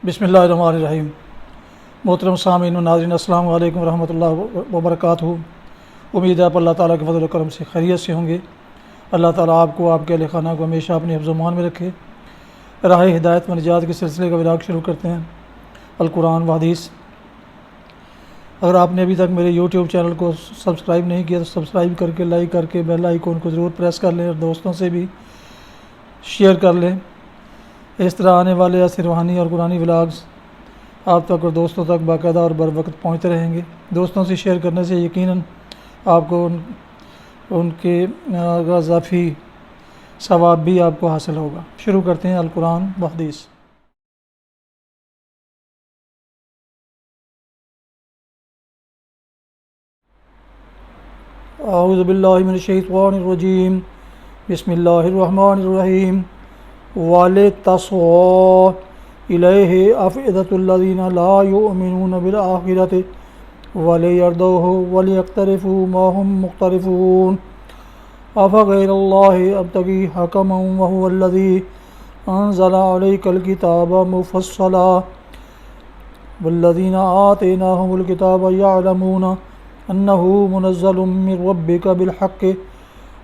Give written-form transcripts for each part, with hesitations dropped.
بسم اللہ الرحمن الرحیم۔ محترم سامعین و ناظرین، السلام علیکم ورحمۃ اللہ وبرکاتہ۔ امید ہے آپ اللہ تعالیٰ کے فضل و کرم سے خیریت سے ہوں گے۔ اللہ تعالیٰ آپ کو، آپ کے اہل خانہ کو ہمیشہ اپنے حفظ و امان میں رکھے۔ راہ ہدایت و نجات کے سلسلے کا ولاغ شروع کرتے ہیں، القرآن و حدیث۔ اگر آپ نے ابھی تک میرے یوٹیوب چینل کو سبسکرائب نہیں کیا تو سبسکرائب کر کے، لائک کر کے، بیل آئیکن کو ضرور پریس کر لیں اور دوستوں سے بھی شیئر کر لیں۔ اس طرح آنے والے ایسے روحانی اور قرآنی ولاگز آپ تک اور دوستوں تک باقاعدہ اور بر وقت پہنچتے رہیں گے۔ دوستوں سے شیئر کرنے سے یقیناً آپ کو ان کے اضافی ثواب بھی آپ کو حاصل ہوگا۔ شروع کرتے ہیں القرآن و حدیث۔ اعوذ باللہ من الشیطان الرجیم، بسم اللہ الرحمن الرحیم۔ وَلِتَصْغَىٰ إِلَيْهِ أَفْئِدَةُ الَّذِينَ لَا يُؤْمِنُونَ بِالْآخِرَةِ وَلِيَرْضَوْهُ وَلِيَقْتَرِفُوا مَا هُمْ مُقْتَرِفُونَ أَفَغَيْرَ اللَّهِ أَبْتَغِي حَكَمًا وَهُوَ الَّذِي أَنزَلَ عَلَيْكَ الْكِتَابَ مُفَصَّلًا وَالَّذِينَ آتَيْنَاهُمُ الْكِتَابَ يَعْلَمُونَ أَنَّهُ مُنَزَّلٌ مِّن رَّبِّكَ بِالْحَقِّ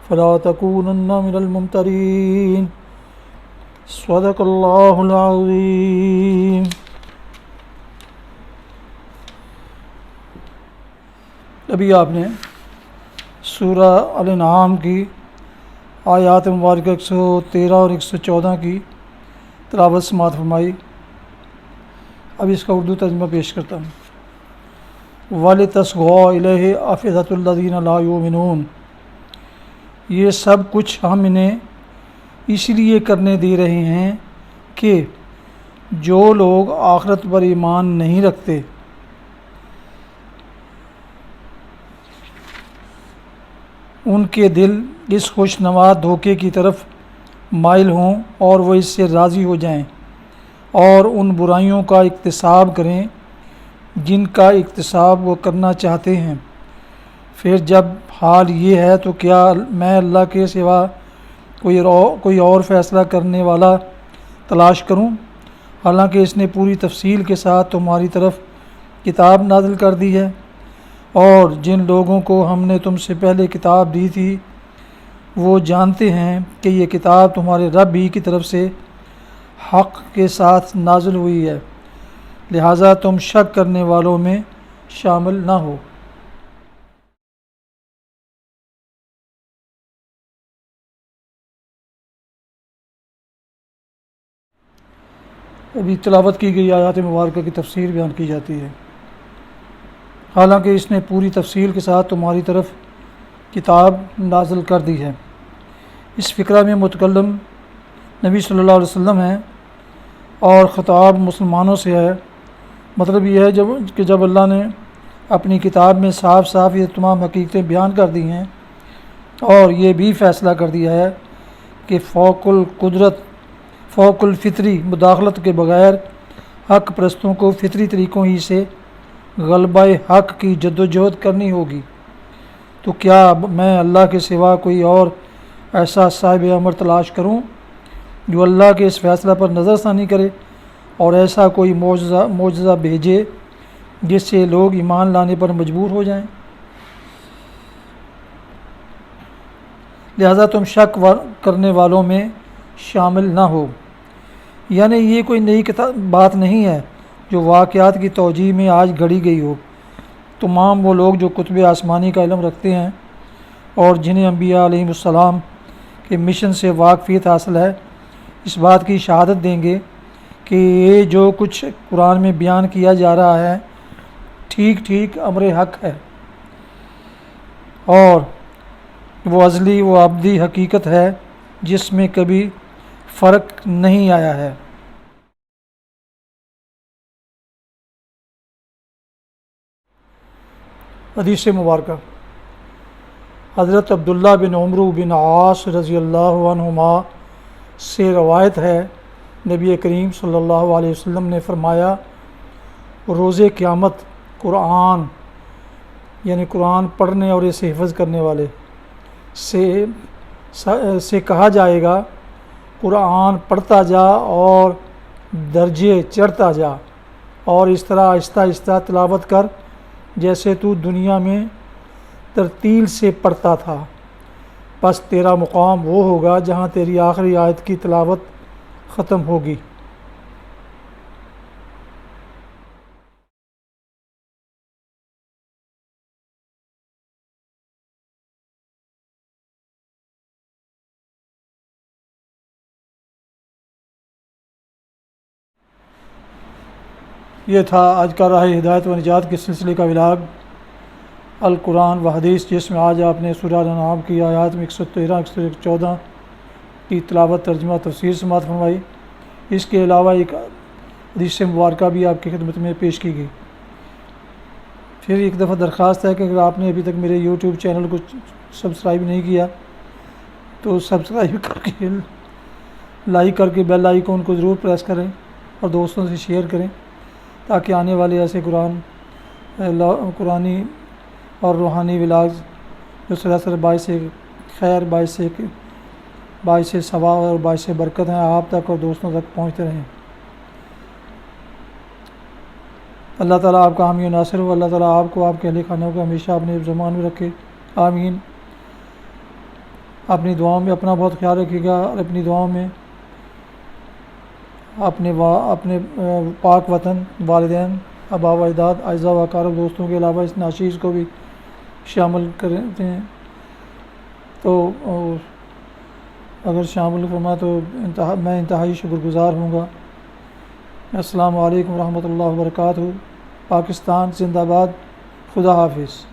فَلَا تَكُونَنَّ مِنَ الْمُمْتَرِينَ۔ صدق اللہ العظیم۔ ابھی آپ نے سورہ الانعام کی آیات مبارکہ 113 اور 114 کی تلاوت سماعت فرمائی۔ اب اس کا اردو ترجمہ پیش کرتا ہوں۔ وَلِتَصْغَىٰ إِلَيْهِ أَفْئِدَةُ الَّذِينَ لَا يُؤْمِنُونَ، یہ سب کچھ ہم انہیں اس لیے کرنے دے رہے ہیں کہ جو لوگ آخرت پر ایمان نہیں رکھتے ان کے دل اس خوشنما دھوکے کی طرف مائل ہوں اور وہ اس سے راضی ہو جائیں اور ان برائیوں کا اکتساب کریں جن کا اکتساب وہ کرنا چاہتے ہیں۔ پھر جب حال یہ ہے تو کیا میں اللہ کے سوا کوئی اور فیصلہ کرنے والا تلاش کروں، حالانکہ اس نے پوری تفصیل کے ساتھ تمہاری طرف کتاب نازل کر دی ہے، اور جن لوگوں کو ہم نے تم سے پہلے کتاب دی تھی وہ جانتے ہیں کہ یہ کتاب تمہارے رب ہی کی طرف سے حق کے ساتھ نازل ہوئی ہے، لہٰذا تم شک کرنے والوں میں شامل نہ ہو۔ ابھی تلاوت کی گئی آیات مبارکہ کی تفسیر بیان کی جاتی ہے۔ حالانکہ اس نے پوری تفصیل کے ساتھ تمہاری طرف کتاب نازل کر دی ہے۔ اس فقرہ میں متکلم نبی صلی اللہ علیہ وسلم ہیں اور خطاب مسلمانوں سے ہے۔ مطلب یہ ہے کہ جب اللہ نے اپنی کتاب میں صاف صاف یہ تمام حقیقتیں بیان کر دی ہیں اور یہ بھی فیصلہ کر دیا ہے کہ فوق الفطری مداخلت کے بغیر حق پرستوں کو فطری طریقوں ہی سے غلبہ حق کی جد و جہد کرنی ہوگی، تو کیا میں اللہ کے سوا کوئی اور ایسا صاحب امر تلاش کروں جو اللہ کے اس فیصلہ پر نظر ثانی کرے اور ایسا کوئی معجزہ بھیجے جس سے لوگ ایمان لانے پر مجبور ہو جائیں؟ لہذا تم شک کرنے والوں میں شامل نہ ہو۔ یعنی یہ کوئی نئی بات نہیں ہے جو واقعات کی توجیہ میں آج گھڑی گئی ہو۔ تمام وہ لوگ جو کتب آسمانی کا علم رکھتے ہیں اور جنہیں انبیاء علیہم السلام کے مشن سے واقفیت حاصل ہے، اس بات کی شہادت دیں گے کہ یہ جو کچھ قرآن میں بیان کیا جا رہا ہے ٹھیک ٹھیک امر حق ہے اور وہ ازلی و ابدی حقیقت ہے جس میں کبھی فرق نہیں آیا ہے۔ حدیث مبارکہ۔ حضرت عبداللہ بن عمرو بن عاص رضی اللہ عنہما سے روایت ہے، نبی کریم صلی اللہ علیہ وسلم نے فرمایا، روز قیامت قرآن یعنی قرآن پڑھنے اور اسے حفظ کرنے والے سے کہا جائے گا، قرآن پڑھتا جا اور درجے چڑھتا جا اور اس طرح آہستہ آہستہ تلاوت کر جیسے تو دنیا میں ترتیل سے پڑھتا تھا، بس تیرا مقام وہ ہوگا جہاں تیری آخری آیت کی تلاوت ختم ہوگی۔ یہ تھا آج کا راہ ہدایت و نجات کے سلسلے کا ولاگ القرآن و حدیث، جس میں آج آپ نے سورہ الانعام کی آیات میں 113 114 کی تلاوت، ترجمہ، تفسیر سماعت فرمائی۔ اس کے علاوہ ایک حدیث مبارکہ بھی آپ کی خدمت میں پیش کی گئی۔ پھر ایک دفعہ درخواست ہے کہ اگر آپ نے ابھی تک میرے یوٹیوب چینل کو سبسکرائب نہیں کیا تو سبسکرائب کر کے لائک کر کے بیل آئیکن کو ضرور پریس کریں اور دوستوں سے شیئر کریں تاکہ آنے والے ایسے قرآنی اور روحانی ولاگز جو سراسر باعث خیر، باعث ثواب اور باعث برکت ہیں، آپ تک اور دوستوں تک پہنچتے رہیں۔ اللہ تعالیٰ آپ کا حامی و ناصر ہو۔ اللہ تعالیٰ آپ کو، آپ کے اہل خانہ کو ہمیشہ اپنے زمان میں رکھے، آمین۔ اپنی دعاؤں میں اپنا بہت خیال رکھیے گا اور اپنی دعاؤں میں اپنے پاک وطن، والدین، آباء و اجداد، اعزاء و اقارب، دوستوں کے علاوہ اس ناشیز کو بھی شامل کرتے ہیں، تو اگر شامل فرما تو میں انتہائی شکر گزار ہوں گا۔ السلام علیکم ورحمۃ اللہ وبرکاتہ۔ پاکستان زندہ باد۔ خدا حافظ۔